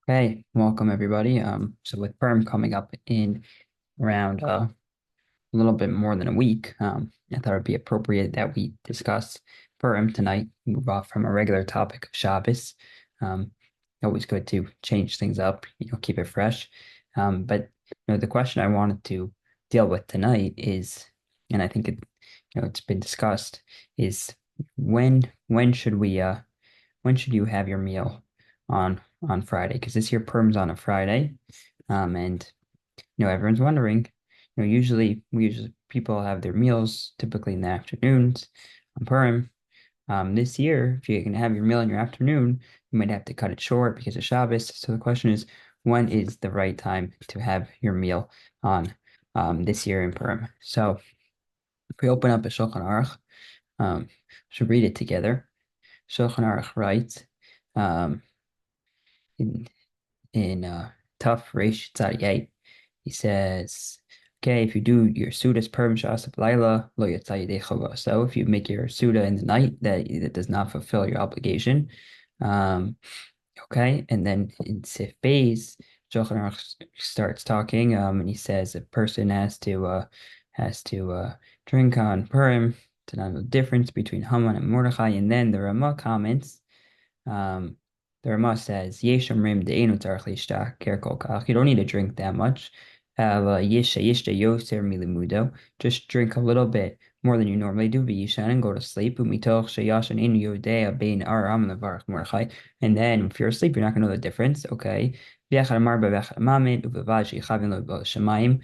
Hey, welcome everybody. So with Purim coming up in around a little bit more than a week, I thought it'd be appropriate that we discuss Purim tonight, move off from a regular topic of Shabbos. Um, Always good to change things up, keep it fresh. But the question I wanted to deal with tonight is, and I think it's been discussed, is when should when should you have your meal on Friday? Because this year Purim's on a Friday, and everyone's wondering. Usually people have their meals typically in the afternoons on Purim. This year, if you're gonna have your meal in your afternoon, you might have to cut it short because of Shabbos. So the question is, when is the right time to have your meal on this year in Purim? So if we open up a Shulchan Aruch, should read it together. Shulchan Aruch writes. Um, in Tough Reish Tzadiyah. He says, okay, if you do your Seudas Purim Shas Laila, lo yatzah yedei chava. So if you make your Seudah in the night, that does not fulfill your obligation. Um, okay, and then in Sif Beis, Shulchan Aruch starts talking, and he says a person has to drink on Purim to know the difference between Haman and Mordechai, and then the Ramah comments. Um, the Rama says, "Yesham rim de'enu tzarich lishtach ker kol kach." You don't need to drink that much. Yishta yoser milimudo. Just drink a little bit more than you normally do. V'yishan and go to sleep. Umitoch sheyashan in yodea bein aram levarach mordechai. And then if you're asleep, you're not gonna know the difference. Okay. V'yachad amar b'vechad amamin uvevad sheychavin lo b'shamayim.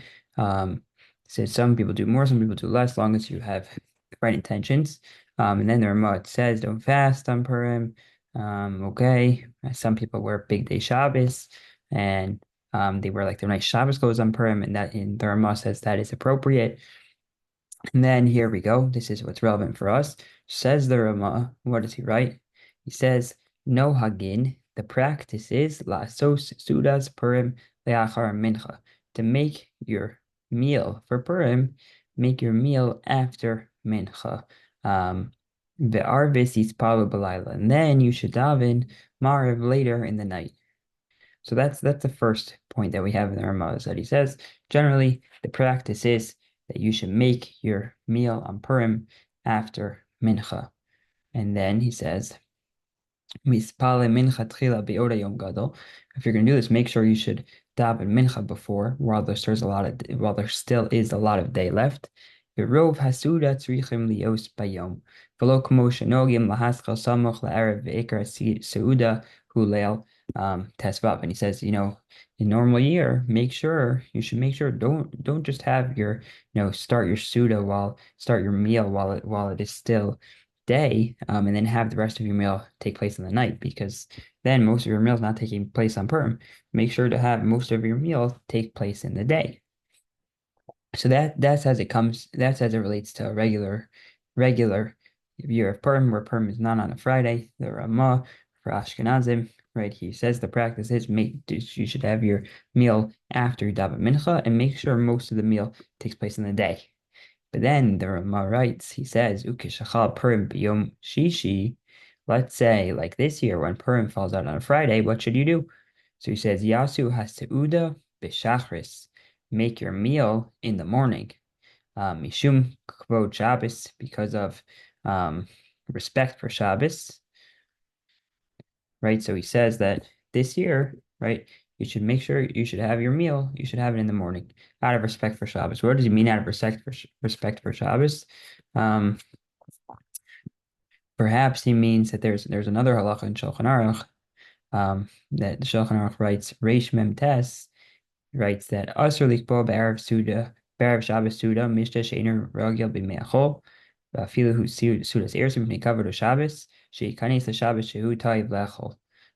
So some people do more, some people do less, as long as you have the right intentions. And then the Rama says, "Don't fast on Purim." Okay. Some people wear big day Shabbos and they wear like their nice Shabbos clothes on Purim, and that in Dharma says that is appropriate. And then here we go. This is what's relevant for us. Says the Rama, what does he write? He says, no hagin, the practice is lasos sudas Purim leachar mincha. To make your meal for Purim, make your meal after mincha. The arvis is balayla, and then you should daven Mariv later in the night. So that's the first point that we have in the Ramah that he says generally the practice is that you should make your meal on Purim after mincha. And then he says, Mispale mincha tchila be'oda yom gadol. If you're gonna do this, make sure you should daven mincha before while there still is a lot of day left. Rov hasuda tzrichim lios bayom. V'lo kmo shenogim lahaschal samoch la'erev ve'ikar seudah hu leil tesvav. And he says, in normal year, you should make sure don't just have your start your start your meal while it is still day, and then have the rest of your meal take place in the night, because then most of your meal is not taking place on Purim. Make sure to have most of your meal take place in the day. So that's as it comes. That's as it relates to a regular year of Purim, where Purim is not on a Friday. The Ramah for Ashkenazim, right? He says the practice is you should have your meal after Daven Mincha, and make sure most of the meal takes place in the day. But then the Rama writes, he says, Ukishachal Purim b'yom shishi. Let's say, like this year, when Purim falls out on a Friday, what should you do? So he says, Yasu haseuda b'shachris. Make your meal in the morning. Mishum kvod Shabbos, because of respect for Shabbos, right? So he says that this year, right, you should make sure you should have your meal, you should have it in the morning, out of respect for Shabbos. What does he mean out of respect for Shabbos? Um, Perhaps he means that there's another halacha in Shulchan Aruch, that the Shulchan Aruch writes, Reish Mem Tes writes that Asr likbo be'erev Shabbos Seudah mishta she'einu ragil b'me'achol v'afilu hu Seudas ersim mipnei kavod Shabbos she'ikanis l'Shabbos shehu ta'iv le'achol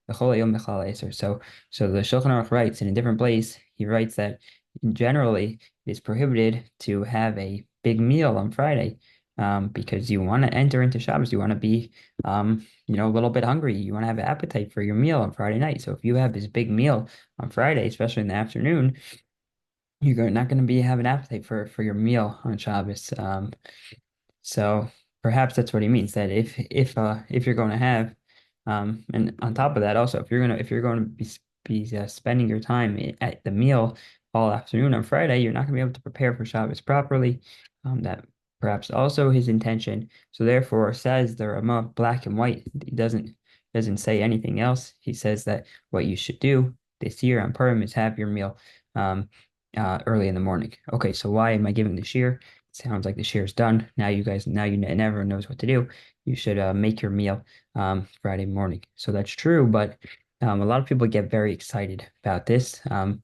v'chol hayom b'chal eser. So the Shulchan Aruch writes in a different place, he writes that generally it is prohibited to have a big meal on Friday, because you want to enter into Shabbos, you want to be a little bit hungry, you want to have an appetite for your meal on Friday night. So if you have this big meal on Friday, especially in the afternoon, you're not going to be have an appetite for your meal on Shabbos. So perhaps that's what he means, that if you're going to have, and on top of that, also if you're going to be be spending your time at the meal all afternoon on Friday, you're not going to be able to prepare for Shabbos properly. That perhaps also his intention. So therefore, says the Rama black and white. He doesn't say anything else. He says that what you should do this year on Purim is have your meal um, early in the morning. Okay, so why am I giving the shear? Sounds like the shear is done. Now and everyone knows what to do. You should make your meal Friday morning. So that's true, but a lot of people get very excited about this, and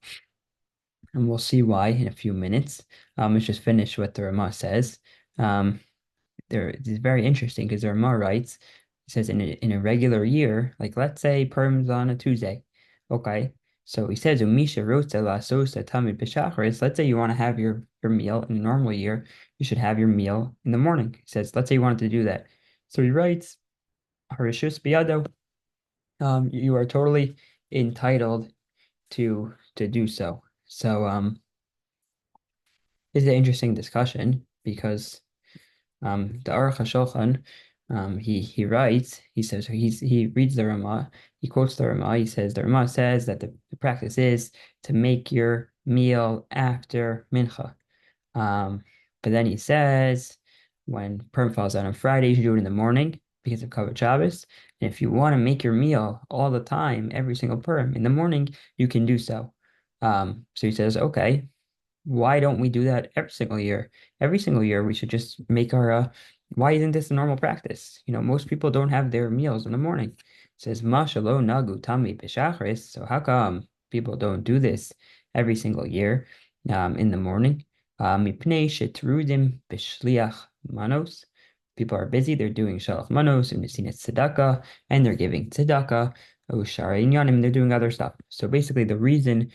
we'll see why in a few minutes. Let's just finish what the Rama says. Um, it's very interesting because the Rama writes, it says in a regular year, like let's say Purim's on a Tuesday, okay. So he says, Umisha rotza la sosa tamid b'shacharis. Let's say you want to have your meal in a normal year, you should have your meal in the morning. He says, let's say you wanted to do that. So he writes, Harishus biyado, you are totally entitled to do so. So it's an interesting discussion because the Aruch HaShulchan he writes, he says he reads the Ramah, he quotes the Ramah, he says the Ramah says that the practice is to make your meal after mincha. Um, but then he says when Purim falls out on Friday, you should do it in the morning because of Kavod Shabbos. And if you want to make your meal all the time, every single Purim in the morning, you can do so. So he says, okay, why don't we do that every single year? Every single year, we should just make our, why isn't this a normal practice? Most people don't have their meals in the morning. It says, Mashalo nagu tami b'shachris. So how come people don't do this every single year, in the morning? Mipnei shetrudim b'shliach manos. People are busy, they're doing shalach manos and nesinas tzedakah, and they're giving tzedakah, ushara inyanim, they're doing other stuff. So basically, the reason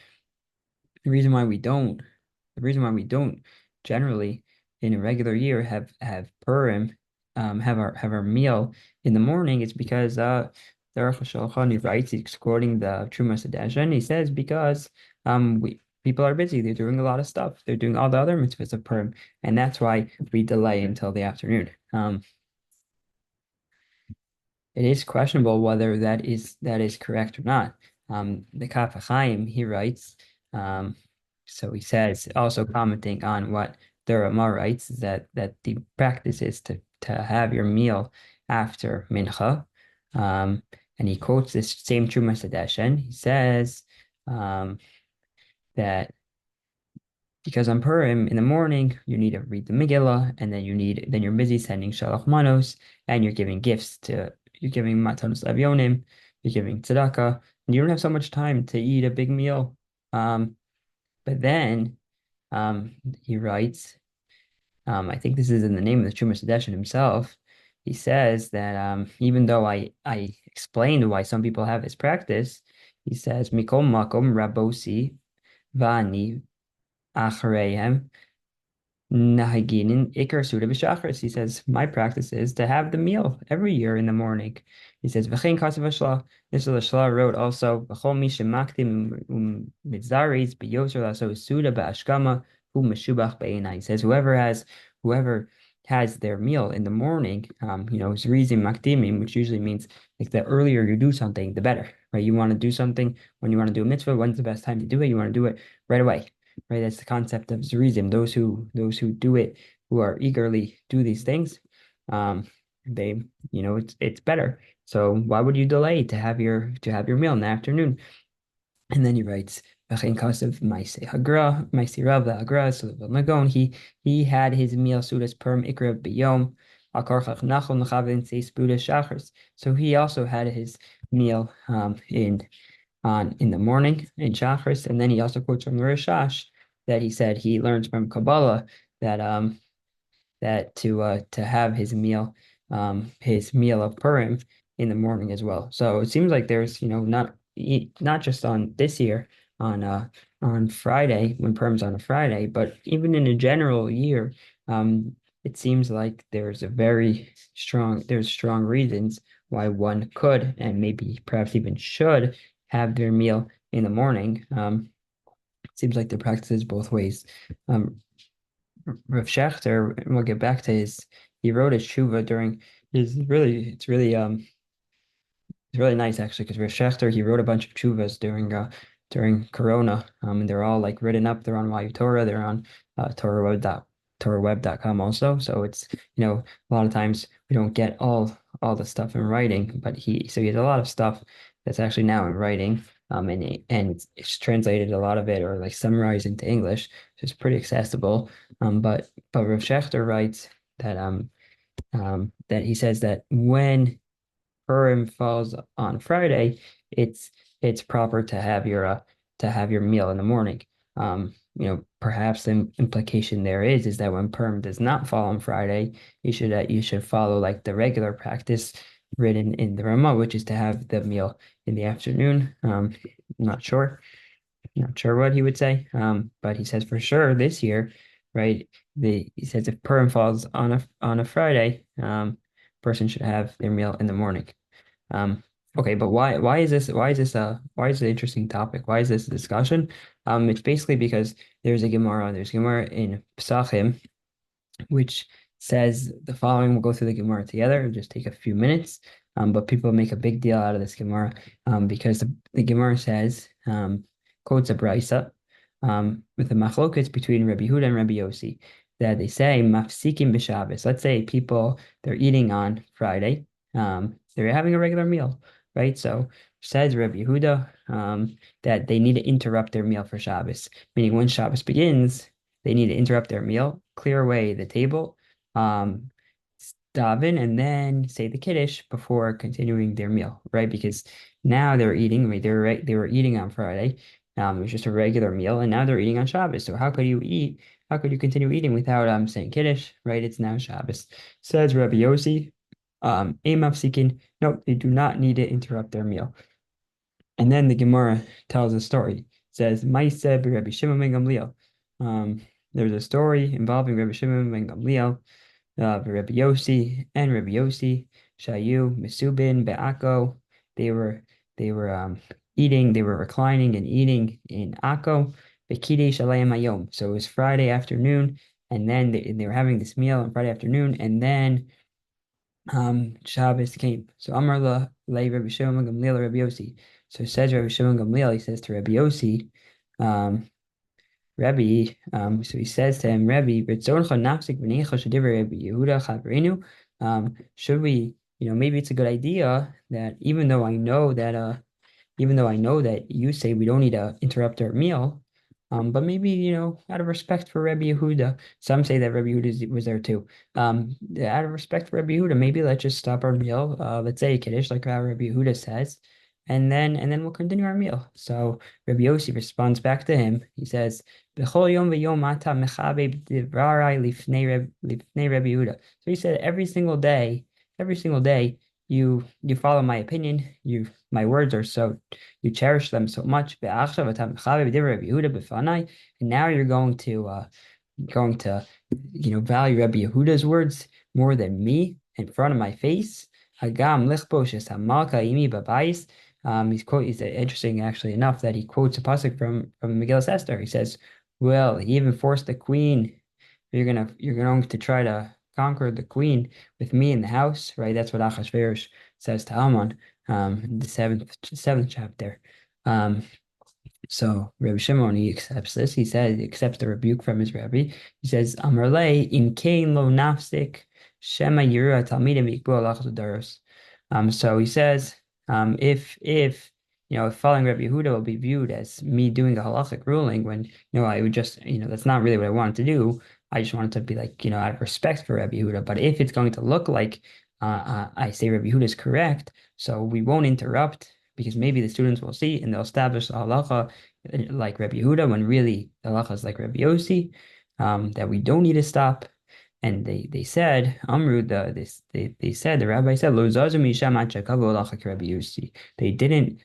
why we don't the reason why we don't generally in a regular year have Purim, have our meal in the morning is because the Aruch HaShulchan, he writes, he's quoting the Trumas Hadeshen, he says because we people are busy, they're doing a lot of stuff, they're doing all the other mitzvahs of Purim, and that's why we delay until the afternoon. It is questionable whether that is correct or not. The Kaf HaChaim, he writes, um, so he says, also commenting on what the Rama writes, is that the practice is to have your meal after mincha. Um, and he quotes this same Trumas Hadeshen. He says that because on Purim in the morning you need to read the Megillah, and then you're busy sending shalach manos, and you're giving matanos avyonim, you're giving tzedakah, and you don't have so much time to eat a big meal. But then he writes, I think this is in the name of the Trumas Hadeshen himself. He says that even though I explained why some people have this practice, he says Mikom makom rabosi vani achareihem Nahaginin Ikar Seudah b'Shachris. He says, my practice is to have the meal every year in the morning. He says, V'chein kasav Shla. This Shla wrote also, V'chol mi shemaktim mitzaris b'yoser laso Seudah b'ashkama hu meshubach be'enai. He says, whoever has their meal in the morning, is rizim makdimim, which usually means like the earlier you do something, the better, right? You want to do something when you want to do a mitzvah. When's the best time to do it? You want to do it right away, right? That's the concept of zerizim. Those who do it, who are eagerly do these things, they, it's better. So why would you delay to have your meal in the afternoon? And then he writes, "V'chein kasav ma'aseh hagra, ma'aseh rav hagra." So the Magon, he had his meal sudas perm ikra biyom. Akarchach nachol nechavin seis buda shachars. So he also had his meal in the morning in Shachris, and then he also quotes from the Rishash that he said he learns from Kabbalah that to have his meal of Purim in the morning as well. So it seems like there's not just on this year on Friday when Purim's on a Friday, but even in a general year, it seems like there's strong reasons why one could and maybe perhaps even should have their meal in the morning. It seems like the practice is both ways. Rav Schechter, and we'll get back to he wrote his tshuva during it's really It's really nice actually because Rav Schechter he wrote a bunch of tshuvas during Corona, and they're all like written up. They're on YU Torah. They're on TorahWeb.com also. So it's a lot of times we don't get all the stuff in writing, but he has a lot of stuff that's actually now in writing. And it's translated a lot of it or like summarized into English, so it's pretty accessible. But Rav Schechter writes that he says that when Purim falls on Friday, it's it's proper to have your meal in the morning. Perhaps the implication there is that when Purim does not fall on Friday, you should follow like the regular practice written in the Ramah, which is to have the meal in the afternoon. I'm not sure what he would say. But he says for sure this year, right? He says if Purim falls on a Friday, person should have their meal in the morning. Um, okay, but why is it an interesting topic? Why is this a discussion? It's basically because there's Gemara in Pesachim which says the following. We'll go through the Gemara together. It'll just take a few minutes. But people make a big deal out of this Gemara because the Gemara says, quotes a brisa with the machlokas between Rabbi Huda and Rabbi Yossi that they say mafsikim b'Shabbos. Let's say people they're eating on Friday. They're having a regular meal, right? So says Rabbi Yehuda that they need to interrupt their meal for Shabbos, meaning when Shabbos begins, they need to interrupt their meal, clear away the table, um, daven, and then say the Kiddush before continuing their meal, right? Because now they're eating, I mean, they were eating on Friday. It was just a regular meal, and now they're eating on Shabbos. So how could you eat? How could you continue eating without saying Kiddush, right? It's now Shabbos. Says Rabbi Yossi, Amav seeking, no, they do not need to interrupt their meal. And then the Gemara tells a story. It says, Maaseh Rabbi Shimon ben Gamliel. There's a story involving Rabbi Shimon ben Gamliel, Rabbi Yossi and Rabbi Yossi, Shayu, Mesubin, Be'ako. They were eating, they were reclining and eating in Akko, Bekide Shalayim Hayom. So it was Friday afternoon, and then they were having this meal on Friday afternoon, and then Shabbos came. So Amar la lay Rabbi Shimon ben Gamliel Rabbi Yossi. So it says Rabbi Shimon ben Gamliel, he says to Rabbi Yossi, Rabbi, so he says to him, Rabbi, Ritzoncha nafsik v'neicha shedivrei Rabbi Yehuda chaverinu. Should we, maybe it's a good idea that even though I know that you say we don't need to interrupt our meal, but maybe, out of respect for Rabbi Yehuda, some say that Rabbi Yehuda was there too. Out of respect for Rabbi Yehuda, maybe let's just stop our meal. Let's say Kiddush, like how Rabbi Yehuda says, and then we'll continue our meal. So Rabbi Yossi responds back to him. He says, "B'chol yom v'yom ata mechabe b'divrei lifnei Rabbi Yehuda." So he said, every single day, you follow my opinion. My words are so you cherish them so much. And now you're going to value Rabbi Yehuda's words more than me in front of my face. Hagam lichboshes hamalka imi babais. He's interesting actually enough that he quotes a pasuk from Megillah Esther. He says, "Well, he even forced the queen. You're going to try to conquer the queen with me in the house, right?" That's what Achashverosh says to Haman, in the seventh chapter. So Rabbi Shimon he accepts this. He says he accepts the rebuke from his rabbi. He says, "Amarle in kain lo nafsik shema yirah talmidim yikbu alachos daros." So he says, if following Rabbi Yehuda will be viewed as me doing a halachic ruling when I would just that's not really what I wanted to do. I just wanted to be like out of respect for Rabbi Yehuda. But if it's going to look like I say Rabbi Yehuda is correct, so we won't interrupt because maybe the students will see and they'll establish the halacha like Rabbi Yehuda when really the halacha is like Rabbi Yossi, that we don't need to stop. And they said, Amru, they said, the rabbi said, Lo zazu misham ad shekavu halacha Rabbi Yossi. They didn't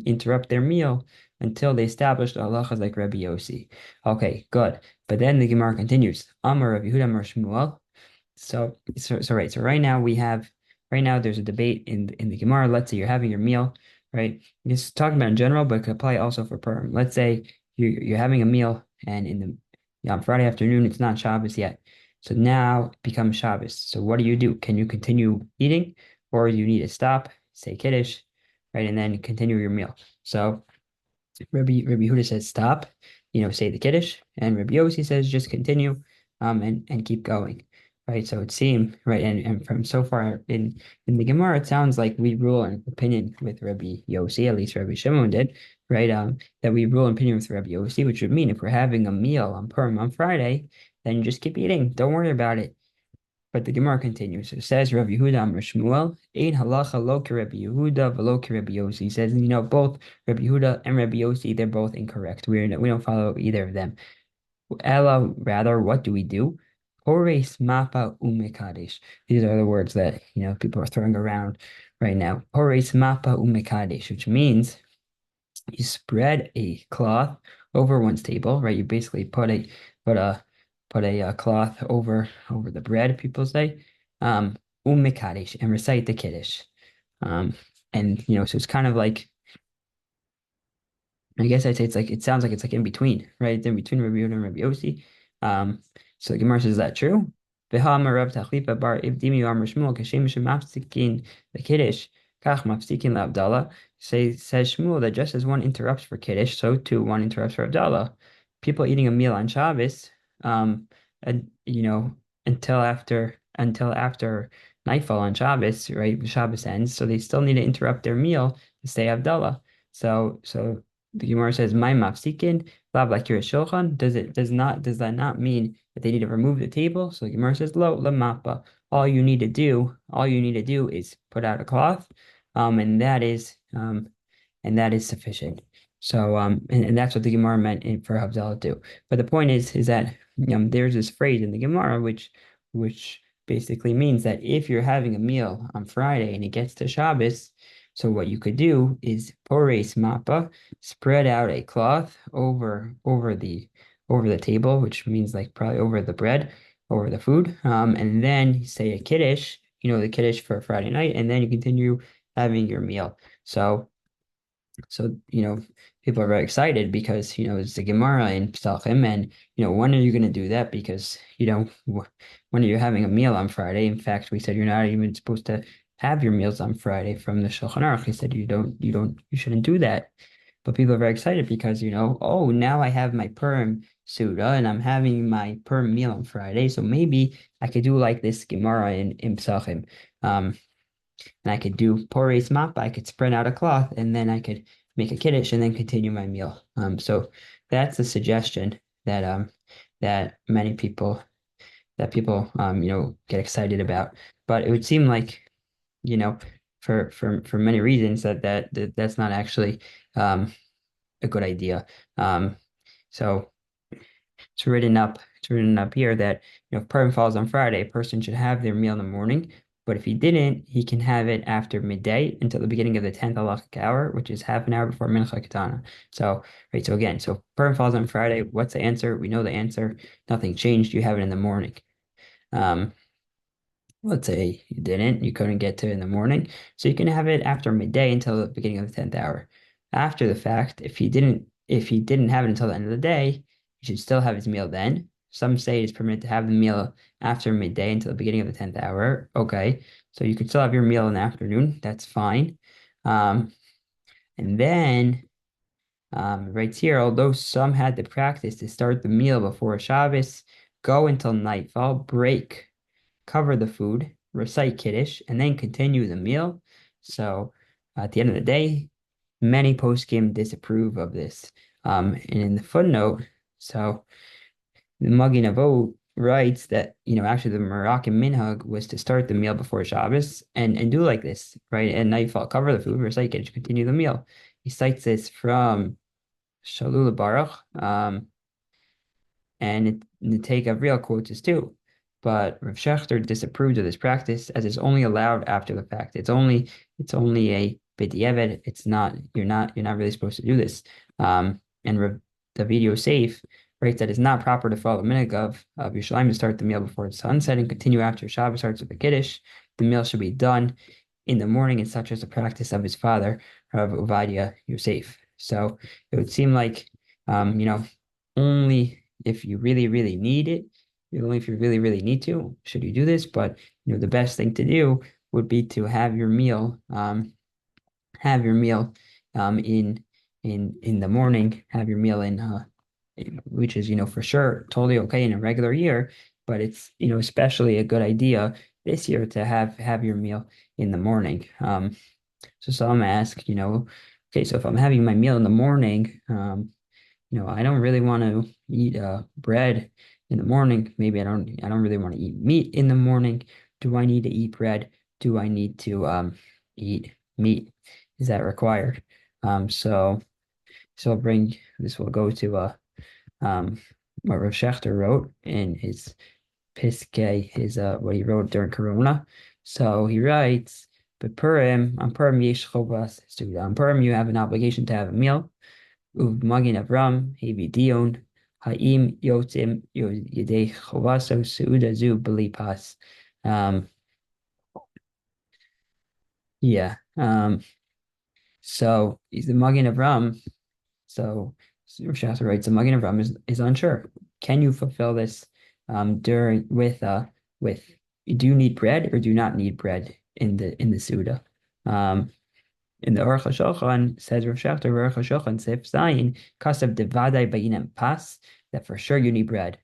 interrupt their meal until they established the halachas like Rabbi Yossi. Okay, good. But then the Gemara continues. Amar Rabbi Yehuda Amar Shmuel. So right now there's a debate in the Gemara. Let's say you're having your meal, right? Just talking about in general, but it could apply also for Purim. Let's say you're having a meal and on Friday afternoon it's not Shabbos yet. So now it becomes Shabbos. So what do? Can you continue eating or do you need to stop? say Kiddush, right, and then continue your meal. So Rabbi Huda says stop, say the Kiddush, and Rabbi Yossi says just continue, and keep going, right? So it seems right, and from so far in the Gemara, it sounds like we rule an opinion with Rabbi Yossi, at least Rabbi Shimon did, right? That we rule an opinion with Rabbi Yossi, which would mean if we're having a meal on Purim on Friday, then just keep eating, don't worry about it. But the Gemara continues. It says Rabbi Yehuda Amar Shmuel, Ein halacha lo ki Rabbi Yehuda v'lo ki Rabbi Yossi. He says, both Rabbi Yehuda and Rabbi Yossi, they're both incorrect. We don't follow either of them. Ella, rather, what do we do? Hores mapa umekadesh. These are the words that people are throwing around right now. Hores mapa umekadesh, which means you spread a cloth over one's table, right? You basically put a cloth over the bread, people say, Mekadesh, and recite the Kiddush. And so it's kind of like, I guess I'd say it sounds like it's like in between, right? It's in between Rabbi Yehuda and Rabbi Yossi. So the Gemara says, is that true? Rav Tachlipa bar Ivdimi Amar Shmuel Kashem Shemafsikin the Kiddush Kach Mafsikin LaAvdallah. Says Shmuel that just as one interrupts for Kiddush, so too one interrupts for Avdallah. People eating a meal on Shabbos, and, until after nightfall on Shabbos, right? Shabbos ends, so they still need to interrupt their meal to say Avdallah. So the Gemara says, "My mafsikin lav lakir shulchan." Does that not mean that they need to remove the table? So the Gemara says, "Lo lamapa." All you need to do is put out a cloth, and that is sufficient. So and that's what the Gemara meant for Havdalah too. But the point is that there's this phrase in the Gemara which basically means that if you're having a meal on Friday and it gets to Shabbos, so what you could do is pores mappa, spread out a cloth over the table, which means like probably over the bread, over the food, and then say a kiddush, the kiddush for Friday night, and then you continue having your meal. So, people are very excited because, it's the Gemara in Psachim, and, when are you going to do that? Because, when are you having a meal on Friday? In fact, we said you're not even supposed to have your meals on Friday from the Shulchan Aruch. He said you shouldn't do that. But people are very excited because, oh, now I have my Purim Seudah and I'm having my Purim meal on Friday. So maybe I could do like this Gemara in Psachim. And I could do pores map. I could spread out a cloth, and then I could make a kiddush and then continue my meal. So that's a suggestion that many people get excited about. But it would seem like, for many reasons that's not actually a good idea. So it's written up here that if Purim falls on Friday, a person should have their meal in the morning. But if he didn't, he can have it after midday until the beginning of the 10th halachic hour, which is half an hour before Mincha Katana. So, right, so again, so Purim falls on Friday. What's the answer? We know the answer. Nothing changed. You have it in the morning. Let's say you couldn't get to it in the morning. So you can have it after midday until the beginning of the 10th hour. After the fact, if he didn't have it until the end of the day, he should still have his meal then. Some say it's permitted to have the meal after midday until the beginning of the 10th hour. Okay, so you could still have your meal in the afternoon. That's fine. And then right here, although some had the practice to start the meal before Shabbos, go until nightfall, break, cover the food, recite Kiddush, and then continue the meal. So at the end of the day, many poskim disapprove of this. And in the footnote, so the Magen Avot writes that, actually the Moroccan minhag was to start the meal before Shabbos and do like this, right? At nightfall, cover the food, recite Kiddush, continue the meal. He cites this from Shalula Baruch, and the Take of real quotes is too. But Rav Shechter disapproved of this practice as it's only allowed after the fact. It's only a b'diavad. You're not really supposed to do this. And Rav David Yosef writes that it's not proper to follow the minhag of Yerushalayim to start the meal before sunset and continue after Shabbos starts with the Kiddush. The meal should be done in the morning, and such as the practice of his father, Rav Ovadia Yosef. So it would seem like, only if you really, really need it, only if you really, really need to, should you do this. But, the best thing to do would be to have your meal, have your meal in the morning, have your meal which is, for sure totally okay in a regular year, but it's, especially a good idea this year to have your meal in the morning. So some ask, okay, so if I'm having my meal in the morning, I don't really want to eat bread in the morning. Maybe I don't really want to eat meat in the morning. Do I need to eat bread? Do I need to eat meat? Is that required? So I'll bring this will go to what Rav Shechter wrote in his Piskei, his what he wrote during Corona. So he writes, but Purim, on Purim yesh chovas Seudah. On Purim you have an obligation to have a meal. Magin Avram, Hevi Dion, Haim Yotzim Yedei Chovaso Seudah Zu Belipas. Um, yeah. So he's the Magin Avram. So Shastra writes, the Magin Avram is unsure. Can you fulfill this during with do you need bread or do you not need bread in the Seudah? Um, in the Aruch HaShulchan says Rav Shechter, Aruch HaShulchan Sif Zayin, Kasav Devadai Bayinem Pas, that for sure you need bread.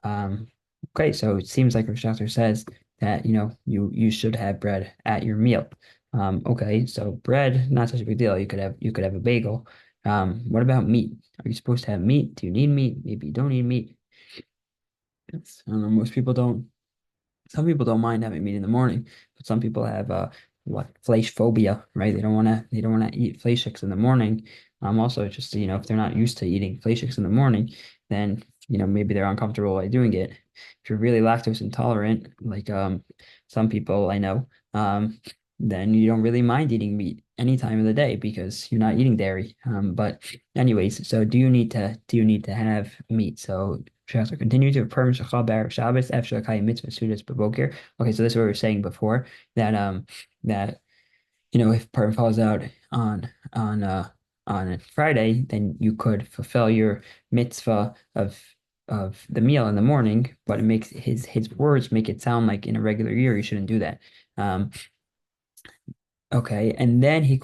Um, okay, so it seems like Rav Shechter says that you should have bread at your meal. Okay, so bread, not such a big deal. You could have a bagel. What about meat? Are you supposed to have meat? Do you need meat? Maybe you don't need meat. I don't know, most people don't. Some people don't mind having meat in the morning, but some people have what flesh phobia, right? They don't wanna eat fleischiks in the morning. Also just if they're not used to eating fleischiks in the morning, then maybe they're uncomfortable by doing it. If you're really lactose intolerant, like some people I know, then you don't really mind eating meat any time of the day because you're not eating dairy. But anyways, so do you need to have meat? So Shastra continue to affirm Shachal Bar Shabbos Efshel Kai Mitzvah Sudas Bevokir. Okay, so this is what we were saying before that if Purim falls out on Friday, then you could fulfill your mitzvah of the meal in the morning, but it makes his words make it sound like in a regular year you shouldn't do that. Um, Okay, and then he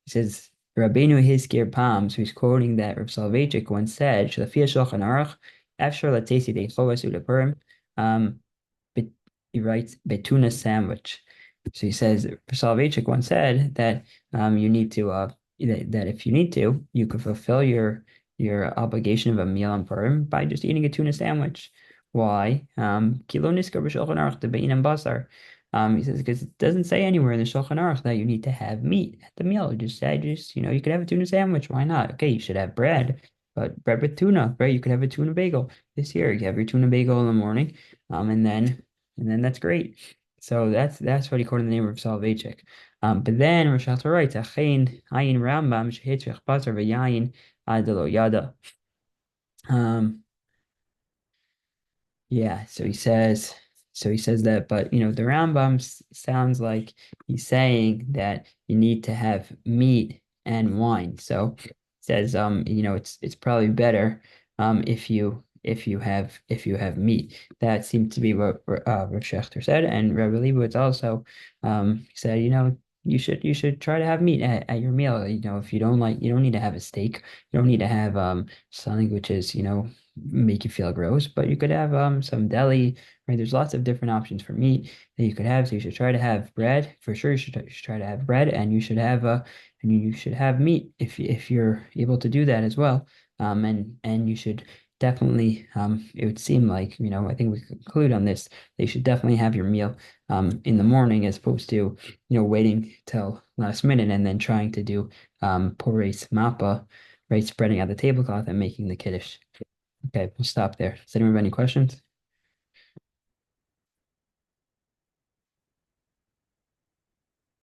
says, Rabbeinu Hizkir Pam, so he's quoting that Rav Soloveitchik once said, Shlafia Shulchan Aruch, Afshar Latesi De Chovas Uda um, but he writes betuna sandwich. So he says Soloveitchik once said that you need to that if you need to, you could fulfill your obligation of a meal on Purim by just eating a tuna sandwich. Why? Kilo niskar b'shulchan aruch debein basar. He says because it doesn't say anywhere in the Shulchan Aruch that you need to have meat at the meal. It just said you could have a tuna sandwich. Why not? Okay, you should have bread, but bread with tuna, right? You could have a tuna bagel this year. You have your tuna bagel in the morning, and then that's great. So that's what he quoted in the name of Soloveitchik. But then Rosh Hashanah writes, "Achein ayin Rambam shehitzrich basar v'yayin adelo yada." Um, yeah, so he says that, but the Rambam sounds like he's saying that you need to have meat and wine. So it says it's probably better if you have meat. That seemed to be what Rav Shechter said, and Rabbi Leibowitz also said you should try to have meat at your meal. If you don't need to have a steak, you don't need to have something which is make you feel gross, but you could have some deli, right? There's lots of different options for meat that you could have. So you should try to have bread for sure. You should try to have bread, and you should have meat if you're able to do that as well. And you should definitely it would seem like I think we could conclude on this. They should definitely have your meal in the morning as opposed to waiting till last minute and then trying to do pores mappa, right? Spreading out the tablecloth and making the kiddush. Okay, we'll stop there. Does anyone have any questions?